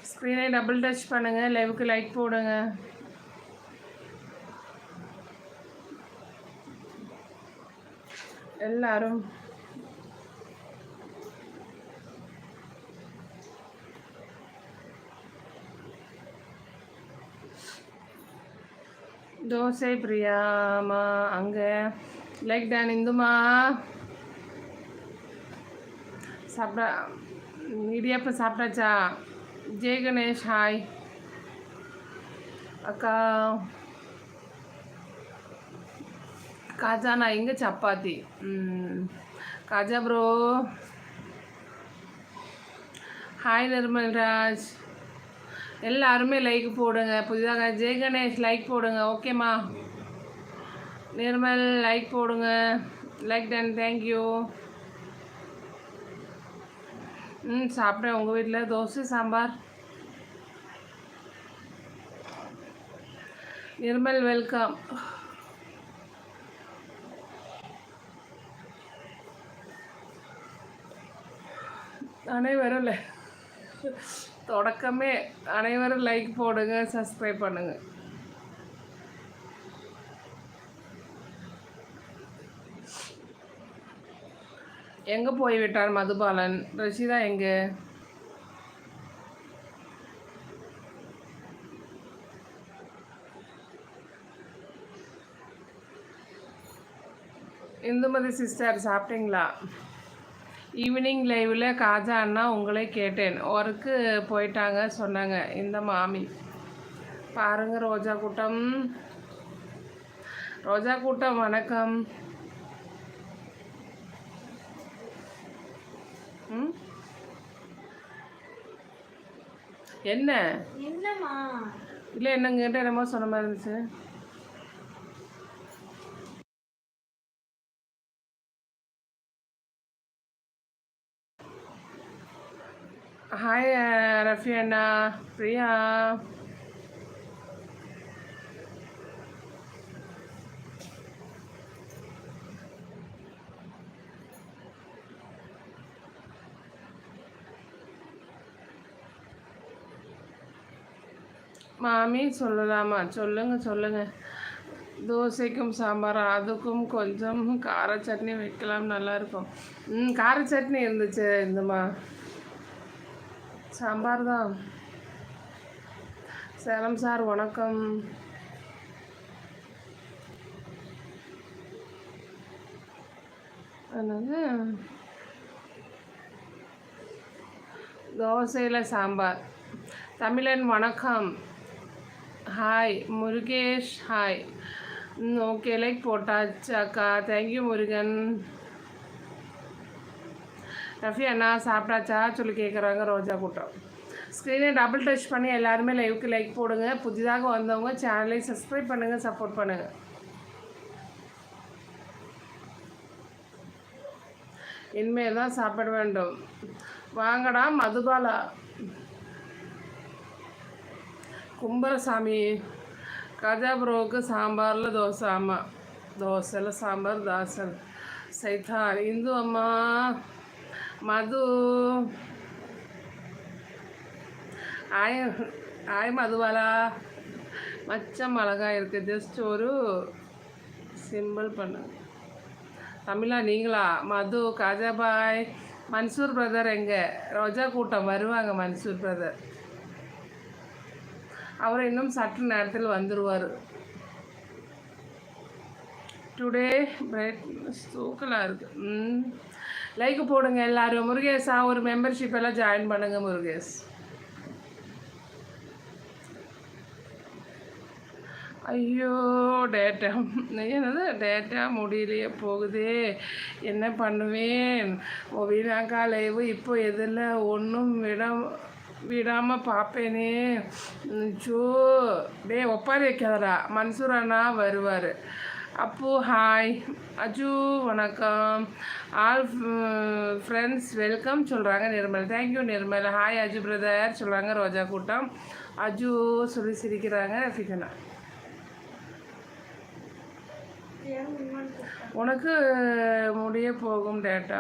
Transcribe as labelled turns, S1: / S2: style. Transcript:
S1: ஸ்க்ரீனை double touch பண்ணுங்கள், லைவுக்கு லைக் போடுங்க. எல்லாரும் தோசை பிரியாமா அங்கே லைக் டான் இந்துமா சாப்பிட்டா இடியாப்பம் சாப்பிட்டாச்சா? ஜெய் கணேஷ் ஹாய் அக்கா. காஜானா இங்கே சப்பாத்தி. Kaja bro hi Nirmalraj. எல்லாருமே லைக் போடுங்க. புதிதாக ஜெய் கணேஷ் லைக் போடுங்க. ஓகேம்மா நிர்மல் லைக் போடுங்க. Like done thank you. சாப்பிட்டேன். உங்கள் வீட்டில் தோசை சாம்பார். நிர்மல் வெல்கம். அனைவரும் தொடக்கமே அனைவரும் லைக் போடுங்க, சப்ஸ்கிரைப் பண்ணுங்க. எங்கே போய்விட்டார் மதுபாலன்? ரஷிதா எங்கே? இந்துமதி சிஸ்டர் சாப்பிட்டீங்களா? ஈவினிங் லைவில் காஜா அண்ணா உங்களே கேட்டேன், ஒர்க்கு போயிட்டாங்க சொன்னாங்க. இந்த மாமி பாருங்கள். ரோஜா கூட்டம், ரோஜா கூட்டம் வணக்கம். என்ன
S2: என்னம்மா?
S1: இல்லை என்னங்கிட்ட என்னமோ சொன்ன மாதிரி இருந்துச்சு. ஹாய் ரஃபி அண்ணா, பிரியா. மாமி சொல்லலாமா? சொல்லுங்கள். தோசைக்கும் சாம்பார், அதுக்கும் கொஞ்சம் கார சட்னி வைக்கலாம், நல்லாயிருக்கும். கார சட்னி இருந்துச்சு. இந்தம்மா சாம்பார் தான். சேலம் சார் வணக்கம். அதனால தோசையில் சாம்பார். தமிழன் வணக்கம். Hi Murugesh hi. Okay like போட்டாச்சு அக்கா. தேங்க்யூ முருகன். ரஃபி அண்ணா சாப்பிட்டாச்சா சொல்லி கேட்குறாங்க ரோஜா கூட்டம். ஸ்க்ரீனை டபுள் டச் பண்ணி எல்லாருமே லைவுக்கு லைக் போடுங்க. புதிதாக வந்தவங்க சேனலை சப்ஸ்கிரைப் பண்ணுங்கள், சப்போர்ட் பண்ணுங்கள். இனிமேல் தான் சாப்பிட வேண்டும். வாங்கடா மதுபாலா. கும்பரசாமி காஜா ப்ரோவுக்கு சாம்பாரில் தோசை. ஆமாம், தோசையில் சாம்பார். தாசன் சைத்தார் இந்து அம்மா. மது ஆய் மதுவாலா. மச்சம் அழகாக இருக்குது. ஜஸ்ட் ஒரு சிம்பிள் பண்ணு. தமிழா நீங்களா? மது காஜாபாய். மன்சூர் பிரதர் எங்கே? ரோஜா கூட்டம் வருவாங்க. மன்சூர் பிரதர் அவர் இன்னும் சற்று நேரத்தில் வந்துடுவார். டுடே பிரைட்னஸ் தூக்கலாக இருக்குது. லைக் போடுங்க எல்லாரும். முருகேஷா ஒரு மெம்பர்ஷிப் எல்லாம் ஜாயின் பண்ணுங்கள் முருகேஷ். ஐயோ டேட்டா என்னது டேட்டா முடியலையே போகுதே, என்ன பண்ணுவேன்? வீணாக்கா லைவு இப்போ எதில் ஒன்றும் விடாமல் பார்ப்பேனே. சோ டே ஒப்பாரி வைக்காதடா. மன்சூர் அண்ணா வருவார். அப்பு ஹாய். அஜு வணக்கம். ஆல் ஃப்ரெண்ட்ஸ் வெல்கம் சொல்கிறாங்க Nirmal. Thank you Nirmal. Hi Aju brother சொல்கிறாங்க ரோஜா கூட்டம். அஜு சொல்லி சிரிக்கிறாங்க ரஃபிகனா. உனக்கு முடிய போகும் டேட்டா.